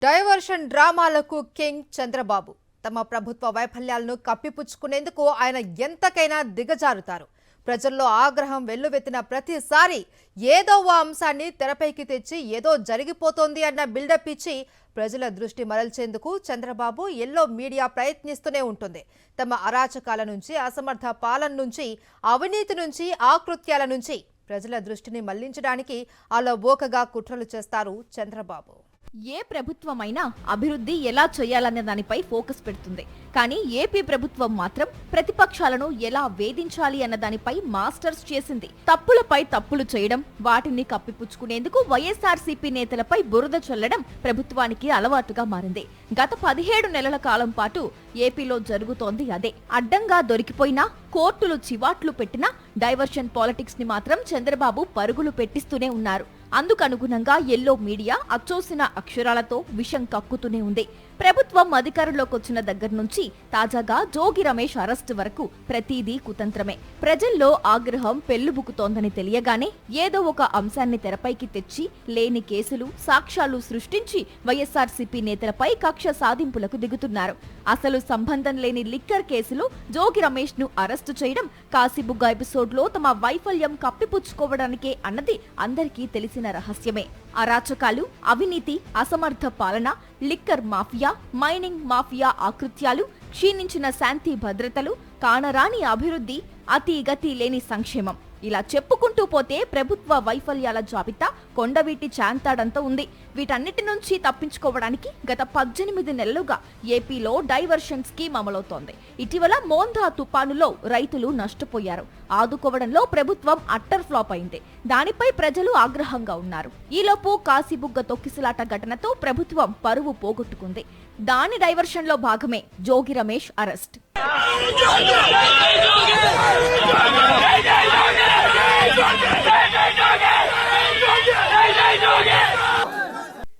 Diversion డ్రామాలకు king Chandrababu తమ ప్రభుత్వ వైఫల్యాలను కప్పిపుచ్చుకునేందుకు ఆయన ఎంతకైనా దిగజారుతారు. ప్రజల్లో ఆగ్రహం వెల్లువెత్తిన ప్రతిసారి ఏదో ఓ అంశాన్ని తెరపైకి తెచ్చి ఏదో జరిగిపోతోంది అన్న బిల్డప్ ఇచ్చి ప్రజల దృష్టి మరల్చేందుకు చంద్రబాబు ఎల్లో మీడియా ప్రయత్నిస్తూనే ఉంటుంది. తమ అరాచకాల నుంచి, అసమర్థ పాలన నుంచి, అవినీతి నుంచి, ఆకృత్యాల నుంచి ప్రజల దృష్టిని మళ్లించడానికి అలవోకగా కుట్రలు చేస్తారు చంద్రబాబు. ఏ ప్రభుత్వమైనా అభివృద్ధి ఎలా చేయాలనే దానిపై ఫోకస్ పెడుతుంది. కానీ ఏపీ ప్రభుత్వం మాత్రం ప్రతిపక్షాలను ఎలా వేధించాలి అన్న దానిపై మాస్టర్స్ చేసింది. తప్పులపై తప్పులు చేయడం, వాటిని కప్పిపుచ్చుకునేందుకు వైఎస్ఆర్సీపీ నేతలపై బురద చల్లడం ప్రభుత్వానికి అలవాటుగా మారింది. గత 17 నెలల కాలం పాటు ఏపీలో జరుగుతోంది అదే. అడ్డంగా దొరికిపోయినా, కోర్టులు చివాట్లు పెట్టినా డైవర్షన్ పాలిటిక్స్ ని మాత్రం చంద్రబాబు పరుగులు పెట్టిస్తూనే ఉన్నారు. అందుకనుగుణంగా ఎల్లో మీడియా అచ్చోసిన అక్షరాలతో విషం కక్కుతూనే ఉంది. ప్రభుత్వం అధికారంలోకి వచ్చిన దగ్గర నుంచి తాజాగా జోగి రమేష్ అరెస్టు వరకు ప్రతిదీ కుతంత్రమే. ప్రజల్లో ఆగ్రహం పెళ్లుబుకుతోందని తెలియగానే ఏదో ఒక అంశాన్ని తెరపైకి తెచ్చి లేని కేసులు, సాక్ష్యాలు సృష్టించి వైఎస్ఆర్సీపీ నేతలపై కక్ష సాధింపులకు దిగుతున్నారు. అసలు సంబంధం లేని లిక్కర్ కేసులో జోగి రమేష్ ను అరెస్టు చేయడం కాశీబుగ్గ ఎపిసోడ్ లో తమ వైఫల్యం కప్పిపుచ్చుకోవడానికే అన్నది అందరికీ తెలిసిన రహస్యమే. అరాచకాలు, అవినీతి, అసమర్థ పాలన, లిక్కర్ మాఫియా, మైనింగ్ మాఫియా ఆకృత్యాలు, క్షీణించిన శాంతి భద్రతలు, కానరాని అభివృద్ధి, అతిగతి లేని సంక్షేమం, ఇలా చెప్పుకుంటూ పోతే ప్రభుత్వ వైఫల్యాల జాబితా కొండవీటి చాంతాడంత ఉంది. వీటన్నిటి నుంచి తప్పించుకోవడానికి గత 18 నెలలుగా ఏపీలో డైవర్షన్ స్కీమ్ అమలవుతోంది. ఇటీవల మోందా తుపానులో రైతులు నష్టపోయారు. ఆదుకోవడంలో ప్రభుత్వం అట్టర్ ఫ్లాప్ అయింది. దానిపై ప్రజలు ఆగ్రహంగా ఉన్నారు. ఈలోపు కాశీబుగ్గ తొక్కిసలాట ఘటనతో ప్రభుత్వం పరువు పోగొట్టుకుంది. దాని డైవర్షన్ లో భాగమే జోగి రమేష్ అరెస్ట్.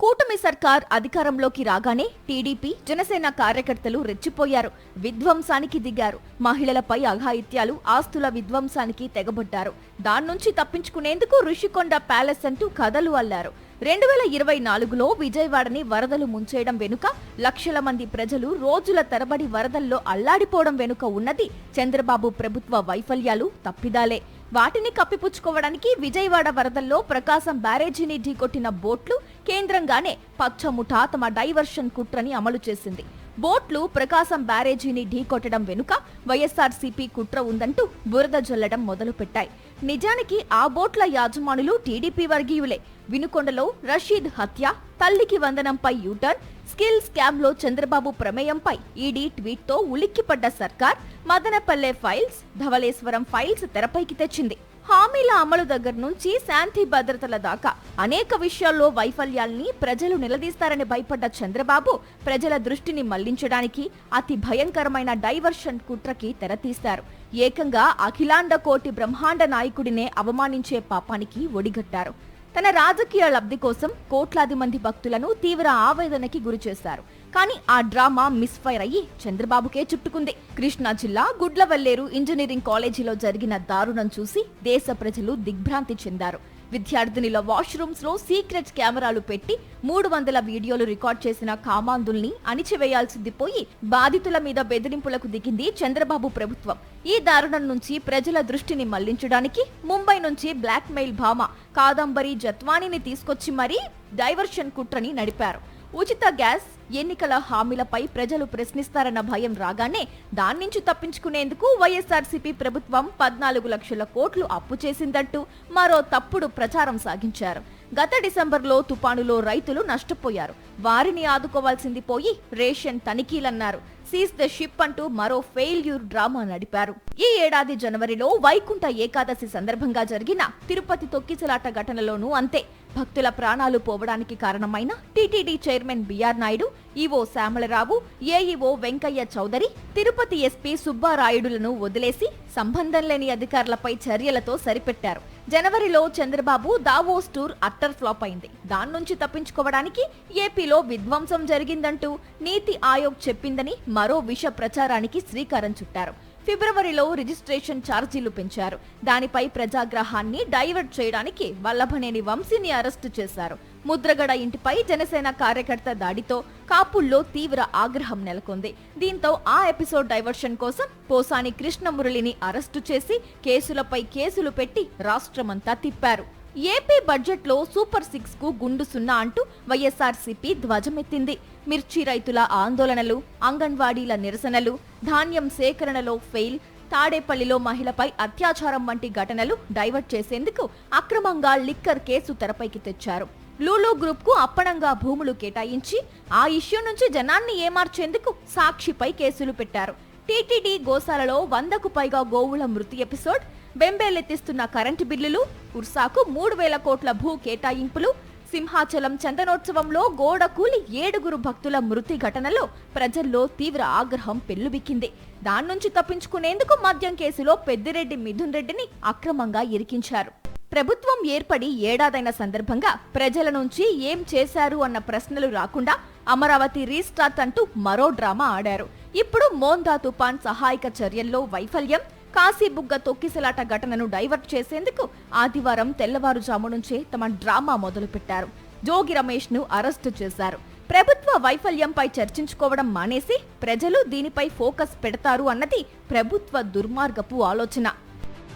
కూటమి సర్కార్ అధికారంలోకి రాగానే టీడీపీ, జనసేన కార్యకర్తలు రెచ్చిపోయారు. విధ్వంసానికి దిగారు. మహిళలపై అఘాయిత్యాలు, ఆస్తుల విధ్వంసానికి తెగబడ్డారు. దాన్నుంచి తప్పించుకునేందుకు ఋషికొండ ప్యాలెస్ అంటూ కథలు అల్లారు. 2024లో విజయవాడని వరదలు ముంచేయడం వెనుక, లక్షల మంది ప్రజలు రోజుల తరబడి వరదల్లో అల్లాడిపోవడం వెనుక ఉన్నది చంద్రబాబు ప్రభుత్వ వైఫల్యాలు, తప్పిదాలే. వాటిని కప్పిపుచ్చుకోవడానికి విజయవాడ వరదల్లో ప్రకాశం బ్యారేజీని ఢీకొట్టిన బోట్లు కేంద్రంగానే పచ్చముఠా తమ డైవర్షన్ కుట్రని అమలు చేసింది. బోట్లు ప్రకాశం బ్యారేజీని ఢీకొట్టడం వెనుక వైఎస్ఆర్సీపీ కుట్ర ఉందంటూ బురద జల్లడం మొదలుపెట్టాయి. నిజానికి ఆ బోట్ల యాజమానులు టీడీపీ వర్గీయులే. వినుకొండలో రషీద్ హత్య, తల్లికి వందనంపై యూటర్న్, స్కిల్ స్కామ్ లో చంద్రబాబు ప్రమేయంపై ఈడీ ట్వీట్ తో ఉలిక్కిపడ్డ సర్కార్ మదనపల్లె ఫైల్స్, ధవళేశ్వరం ఫైల్స్ తెరపైకి తెచ్చింది. హామీల అమలు దగ్గర నుంచి శాంతి భద్రతల దాకా అనేక విషయాల్లో వైఫల్యాల్ని ప్రజలు నిలదీస్తారని భయపడ్డ చంద్రబాబు ప్రజల దృష్టిని మళ్లించడానికి అతి భయంకరమైన డైవర్షన్ కుట్రకి తెరతీశారు. ఏకంగా అఖిలాండ కోటి బ్రహ్మాండ నాయకుడినే అవమానించే పాపానికి ఒడిగట్టారు. తన రాజకీయ లబ్ధి కోసం కోట్లాది మంది భక్తులను తీవ్ర ఆవేదనకి గురిచేశారు. కానీ ఆ డ్రామా మిస్ఫైర్ అయ్యి చంద్రబాబుకే చుట్టుకుంది. కృష్ణా జిల్లా గుడ్లవల్లేరు ఇంజనీరింగ్ కాలేజీలో జరిగిన దారుణం చూసి దేశ ప్రజలు దిగ్భ్రాంతి చెందారు. విద్యార్థినిల వాష్రూమ్స్ లో సీక్రెట్ కెమెరాలు పెట్టి 300 వీడియోలు రికార్డ్ చేసిన కామాంధుల్ని అణిచివేయాల్సింది పోయి బాధితుల మీద బెదిరింపులకు దిగింది చంద్రబాబు ప్రభుత్వం. ఈ దారుణం నుంచి ప్రజల దృష్టిని మళ్లించడానికి ముంబై నుంచి బ్లాక్ మెయిల్ భామ కాదంబరి జత్వానీని తీసుకొచ్చి మరీ డైవర్షన్ కుట్రని నడిపారు. ఉచిత గ్యాస్, ఎన్నికల హామీలపై ప్రజలు ప్రశ్నిస్తారన్న భయం రాగానే దాన్నించి తప్పించుకునేందుకు వైఎస్ఆర్సీపీ ప్రభుత్వం 14 లక్షల కోట్లు అప్పు చేసిందంటూ మరో తప్పుడు ప్రచారం సాగించారు. గత డిసెంబర్లో తుపానులో రైతులు నష్టపోయారు. వారిని ఆదుకోవాల్సింది పోయి రేషన్ తనిఖీలన్నారు. సీజ్ ద షిప్ అంటూ మరో ఫెయిల్యూర్ డ్రామా నడిపారు. ఈ ఏడాది జనవరిలో వైకుంఠ ఏకాదశి సందర్భంగా జరిగిన తిరుపతి తొక్కిసలాట ఘటనలోనూ అంతే. భక్తుల ప్రాణాలు పోవడానికి కారణమైన TTD chairman B R Naidu, EO Shyamalarao, AEO Venkaiah Chowdary, Tirupati SP సుబ్బారాయుడులను వదిలేసి సంబంధం లేని అధికారులపై చర్యలతో సరిపెట్టారు. జనవరిలో Chandrababu Davos tour utter flop అయింది. దాన్నుంచి తప్పించుకోవడానికి ఏపీలో విధ్వంసం జరిగిందంటూ నీతి ఆయోగ్ చెప్పిందని మరో విష ప్రచారానికి శ్రీకారం చుట్టారు. ఫిబ్రవరిలో రిజిస్ట్రేషన్ ఛార్జీలు పెంచారు. దానిపై ప్రజాగ్రహాన్ని డైవర్ట్ చేయడానికి వల్లభనేని వంశీని అరెస్టు చేశారు. ముద్రగడ ఇంటిపై జనసేన కార్యకర్త దాడితో కాపుల్లో తీవ్ర ఆగ్రహం నెలకొంది. దీంతో ఆ ఎపిసోడ్ డైవర్షన్ కోసం పోసాని కృష్ణమురళిని అరెస్టు చేసి కేసులపై కేసులు పెట్టి రాష్ట్రమంతా తిప్పారు. ఏపీ బడ్జెట్ లో సూపర్ 6 కు గుండు సున్నా అంటూ వైఎస్ఆర్సీపీ ధ్వజమెత్తింది. మిర్చి రైతుల ఆందోళనలు, అంగన్వాడీల నిరసనలు, ధాన్యం సేకరణలో ఫెయిల్, తాడేపల్లిలో మహిళపై అత్యాచారం వంటి ఘటనలు డైవర్ట్ చేసేందుకు అక్రమంగా లిక్కర్ కేసు తెరపైకి తెచ్చారు. లూలు గ్రూప్ కు అప్పనంగా భూములు కేటాయించి ఆ ఇష్యూ నుంచి జనాన్ని ఏమార్చేందుకు సాక్షిపై కేసులు పెట్టారు. టీటీడీ గోశాలలో 100కు పైగా గోవుల మృతి ఎపిసోడ్, బెంబేలెత్తిస్తున్న కరెంటు బిల్లులు, ఉర్సాకు 3,000 కోట్ల భూ కేటాయింపులు, సింహాచలం చందనోత్సవంలో గోడ కూలి 7 భక్తుల మృతి ఘటనలో ప్రజల్లో తీవ్ర ఆగ్రహం పెల్లుబిక్కింది. దాని నుంచి తప్పించుకునేందుకు మద్యం కేసులో పెద్దిరెడ్డి మిథున్ రెడ్డిని అక్రమంగా ఇరికించారు. ప్రభుత్వం ఏర్పడి ఏడాదైన సందర్భంగా ప్రజల నుంచి ఏం చేశారు అన్న ప్రశ్నలు రాకుండా అమరావతి రీస్టార్ట్ అంటూ మరో డ్రామా ఆడారు. ఇప్పుడు మోందా తుపాన్ సహాయక చర్యల్లో వైఫల్యం, కాశీబుగ్గ తొక్కిసలాట ఘటనను డైవర్ట్ చేసేందుకు ఆదివారం తెల్లవారుజాము నుంచే తమ డ్రామా మొదలుపెట్టారు. జోగి రమేష్ ను అరెస్టు చేశారు. ప్రభుత్వ వైఫల్యంపై చర్చించుకోవడం మానేసి ప్రజలు దీనిపై ఫోకస్ పెడతారు అన్నది ప్రభుత్వ దుర్మార్గపు ఆలోచన.